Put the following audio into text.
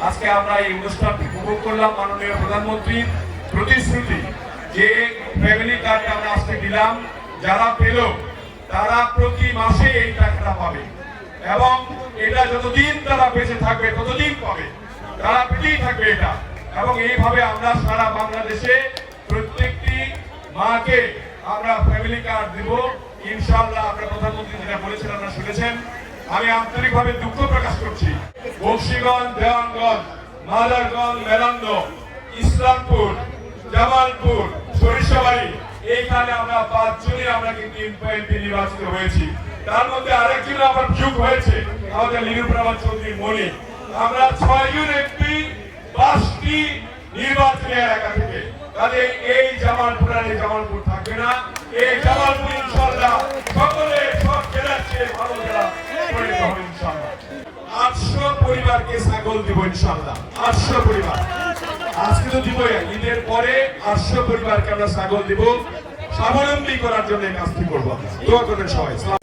আজকে আমরা এই অনুষ্ঠানটি উপভোগ করলাম। মাননীয় প্রধানমন্ত্রীর প্রতিশ্রুতি যে ফ্যামিলি কার্ডটা আমরা আজকে দিলাম, যারা পেল তারা প্রতি মাসে এই টাকাটা পাবে এবং এটা যতদিন তারা বেঁচে থাকবে ততদিন পাবে, তারা পেতেই থাকবে এটা। এবং এইভাবে আমরা সারা বাংলাদেশে প্রত্যেকটি মাকে আমরা ফ্যামিলি কার্ড দিব ইনশাআল্লাহ। আপনারা প্রধানমন্ত্রী যেটা বলেছেন আপনারা শুনেছেন। আমি আন্তরিকভাবে দুঃখ প্রকাশ করছি বক্সিগঞ্জ, দেওয়ানগঞ্জ, মাদারগঞ্জ, মেলান্দ, ইসলামপুর, জামালপুর, সরিষাবাড়ি, এইখানে আমরা 5 জনই আমরা কিন্তু এমপি নির্বাচিত হয়েছি। তার মধ্যে আরেকজন আবার যোগ হয়েছে আমাদের লিনুপ্রভা চৌধুরী মনি। আমরা 6 জন এমপি 5টি নির্বাচনী এলাকা থেকে। তাহলে এই জামালপুর আর এই জামালপুর থাকবে না। এই জামালপুর ইনশাআল্লাহ সকলে সব জেলার চেয়ে ভালো জেলা পরিণত হবে ইনশাআল্লাহ। 800 পরিবারকে ছাগল দিব ইনশাআল্লাহ। 800 পরিবার আজকে তো দিবই, ঈদের পরে 800 পরিবারকে আমরা ছাগল দিব। স্বাবলম্বী করার জন্য এই কাজটি করবো। দোয়া করবেন সবাই।